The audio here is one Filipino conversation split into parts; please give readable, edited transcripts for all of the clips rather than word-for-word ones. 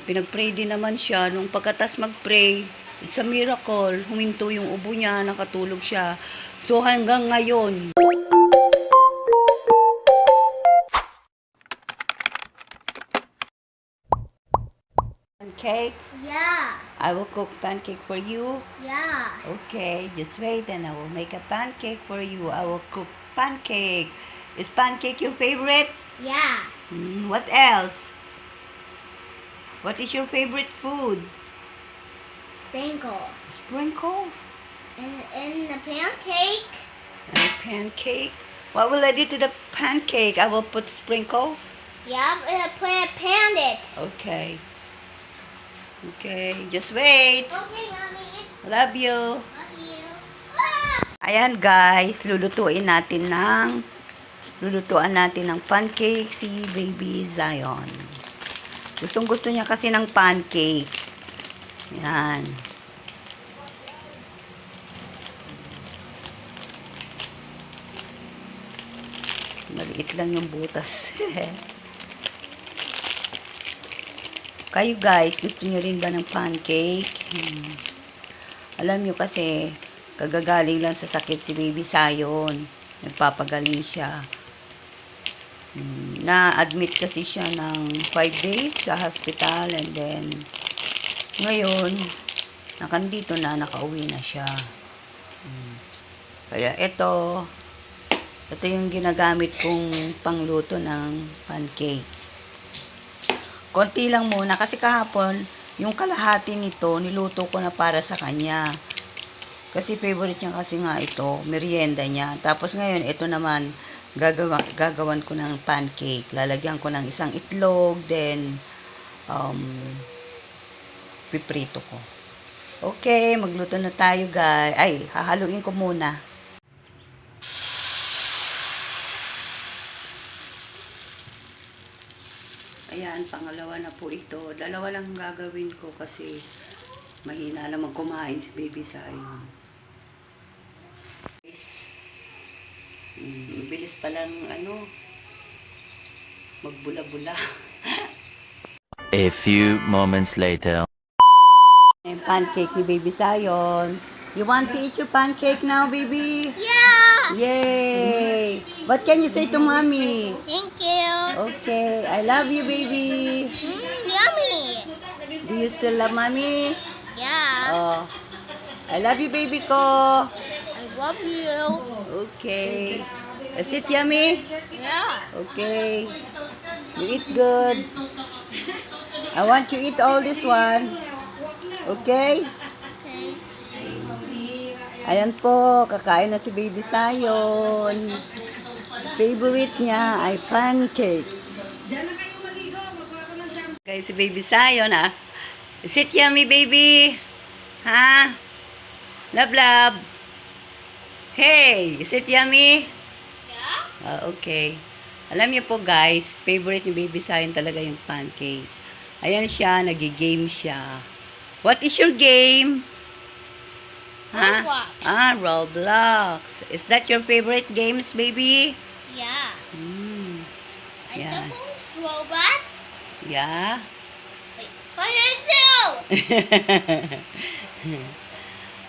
pinag-pray din naman siya. Nung pagkatas mag-pray, it's a miracle. Huminto yung ubo niya, nakatulog siya. So hanggang ngayon, pancake? Yeah. I will cook pancake for you. Yeah. Okay, just wait and I will make a pancake for you. I will cook pancake. Is pancake your favorite? Yeah. What else? What is your favorite food? Sprinkle. Sprinkles? And the pancake. And a pancake? What will I do to the pancake? I will put sprinkles? Yeah, and pan it. Okay. Okay, just wait. Okay, Mommy. Love you. Love you. Ah! Ayan guys, lulutuan natin ng pancake si Baby Zion. Gustong gusto niya kasi ng pancake. Yan. Maliit lang yung butas. Kayo guys, gusto niyo rin ba ng pancake? Alam niyo kasi, kagagaling lang sa sakit si Baby Zion. Nagpapagaling siya. Na-admit kasi siya ng 5 days sa hospital and then ngayon, nakandito na, nakauwi na siya. Kaya ito yung ginagamit kong pangluto ng pancake. Konti lang muna kasi kahapon, yung kalahati nito, niluto ko na para sa kanya. Kasi favorite niya kasi nga ito, merienda niya. Tapos ngayon, ito naman, gagawan ko ng pancake. Lalagyan ko ng isang itlog, then, piprito ko. Okay, magluto na tayo guys. Ay, hahaluin ko muna. Ayan, pangalawa na po ito. Dalawa lang gagawin ko kasi mahina naman kumain si Baby Zion. Bilis palang magbula-bula. A few moments later. Yung pancake ni Baby Zion. You want to eat your pancake now, baby? Yeah. Yay! What can you say to mommy? Thank you. Okay, I love you, baby. Yummy. Do you still love mommy? Yeah. Oh, I love you, baby ko. I love you. Okay. Is it yummy? Yeah. Okay. You eat good. I want you eat all this one. Okay? Okay. Ayan po, kakain na si Baby Zion. Favorite niya ay pancake. Guys, si Baby Zion Is it yummy, baby? Ha? Love, love. Hey, is it yummy? Yeah. Okay. Alam niyo po guys, favorite ni Baby Zion talaga yung pancake. Ayan siya, nagigame siya. What is your game? Ha? Roblox. Roblox. Is that your favorite games, baby? Yeah. I Yeah. suppose robot. Yeah. Wait, pineapple.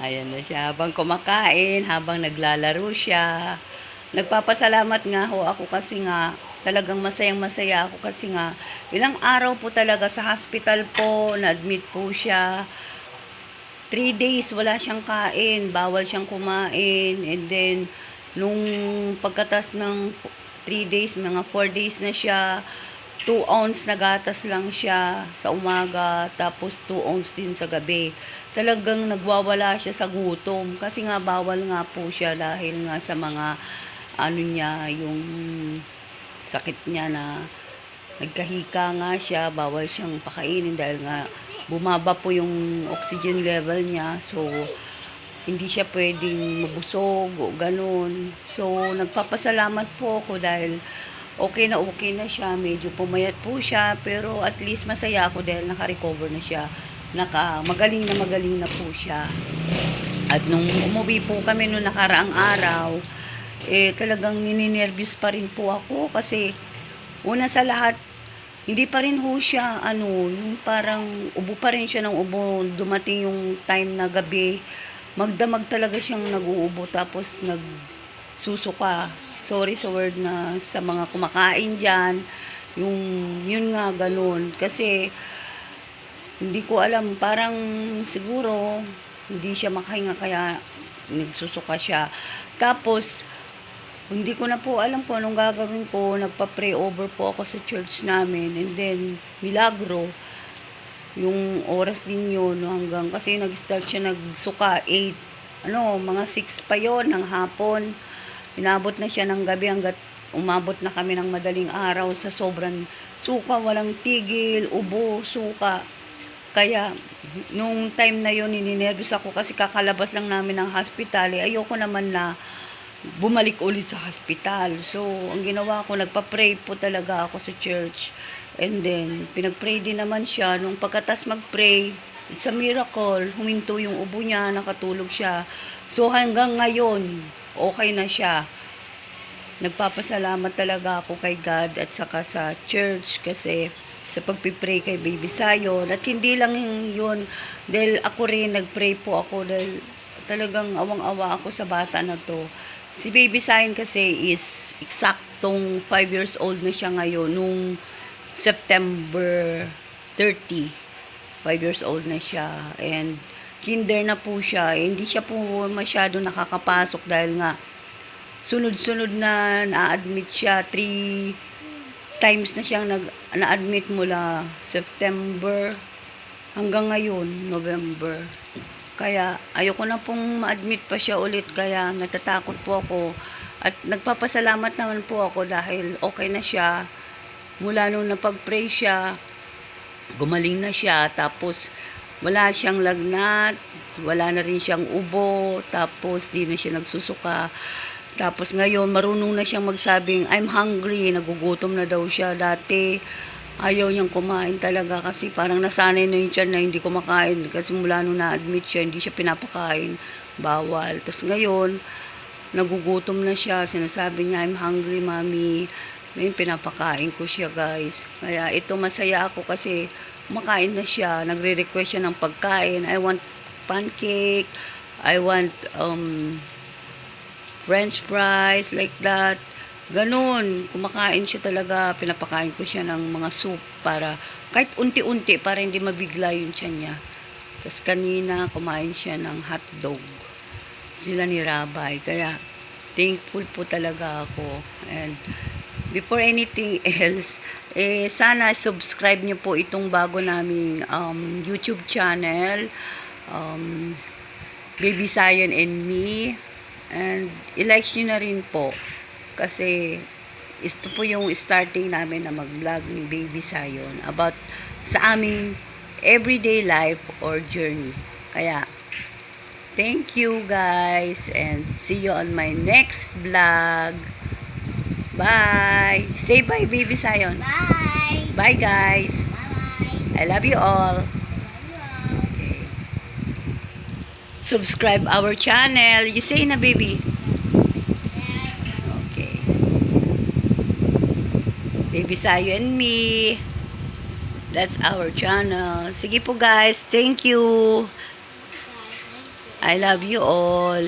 Ayan na siya. Habang kumakain, habang naglalaro siya. Nagpapasalamat nga ho ako kasi nga talagang masayang-masaya ako kasi nga ilang araw po talaga sa hospital po, na-admit po siya. 3 days wala siyang kain, bawal siyang kumain, and then nung pagkatas ng 3 days, mga 4 days na siya, 2 ounce na gatas lang siya sa umaga, tapos 2 ounce din sa gabi. Talagang nagwawala siya sa gutom kasi nga bawal nga po siya dahil nga sa mga yung sakit niya na nagkahika nga siya, bawal siyang pakainin dahil nga bumaba po yung oxygen level niya, so hindi siya pwedeng mabusog o ganun. So nagpapasalamat po ako dahil okay na siya, medyo pumayat po siya, pero at least masaya ako dahil naka-recover na siya, magaling na po siya. At nung umuwi po kami nung nakaraang araw, talagang nininervyos pa rin po ako kasi una sa lahat, hindi pa rin ho siya, yung parang ubo pa rin siya ng ubo. Dumating yung time na gabi, magdamag talaga siyang nag-uubo, tapos nagsusuka. Sorry sa word na sa mga kumakain dyan, yun nga, ganun. Kasi, hindi ko alam, parang siguro, hindi siya makahinga kaya nagsusuka siya. Tapos, hindi ko na po alam kung anong gagawin ko. Nagpa-pray over po ako sa church namin. And then, milagro. Yung oras din yun hanggang, kasi nag-start siya nagsuka 8, mga 6 pa yon ng hapon. Inabot na siya ng gabi hanggat umabot na kami ng madaling araw sa sobrang suka. Walang tigil, ubo, suka. Kaya, nung time na yon ninenervous ako kasi kakalabas lang namin ng hospital. Ayoko naman na bumalik ulit sa hospital. So, ang ginawa ko, nagpa-pray po talaga ako sa church. And then, pinag-pray din naman siya. Nung pagkatas mag-pray, it's a miracle. Huminto yung ubo niya, nakatulog siya. So, hanggang ngayon, okay na siya. Nagpapasalamat talaga ako kay God at saka sa church kasi sa pagpipray kay Baby Sayon. At hindi lang yun, dahil ako rin, nag-pray po ako dahil talagang awang-awa ako sa bata na to. Si Baby Sayon kasi is eksaktong 5 years old na siya ngayon. Nung September 30, 5 years old na siya. And kinder na po siya. Hindi siya po masyado nakakapasok dahil nga sunod-sunod na na-admit siya. 3 times na siyang na-admit mula September hanggang ngayon, November. Kaya ayoko na pong ma-admit pa siya ulit, kaya natatakot po ako. At nagpapasalamat naman po ako dahil okay na siya. Mula nung napag-pray siya, gumaling na siya. Tapos wala siyang lagnat, wala na rin siyang ubo, tapos di na siya nagsusuka. Tapos ngayon, marunong na siyang magsabing, I'm hungry, nagugutom na daw siya. Dati, ayaw niyang kumain talaga kasi parang nasanay na yung tiyan na hindi kumakain. Kasi mula nung na-admit siya, hindi siya pinapakain, bawal. Tapos ngayon, nagugutom na siya, sinasabi niya, I'm hungry, mommy. Ngayon, pinapakain ko siya, guys. Kaya ito, masaya ako kasi kumakain na siya, nagre-request siya ng pagkain. I want pancake, I want French fries, like that. Ganun, kumakain siya talaga, pinapakain ko siya ng mga soup para kahit unti-unti para hindi mabigla yung tiyan niya. Tapos kanina kumain siya ng hotdog. Sila ni Rabay. Kaya thankful po talaga ako. And before anything else, sana subscribe niyo po itong bago naming YouTube channel, Baby Sayon and Me. And i-like nyo na rin po. Kasi ito po yung starting namin na mag-vlog ni Baby Sayon about sa aming everyday life or journey. Kaya, thank you guys and see you on my next vlog. Bye! Say bye, Baby Sayon. Bye. Bye guys. Bye-bye. I love you all. Love you all. Okay. Subscribe our channel. You say na, baby. Okay. Baby Sayo and Me. That's our channel. Sige po guys. Thank you. I love you all.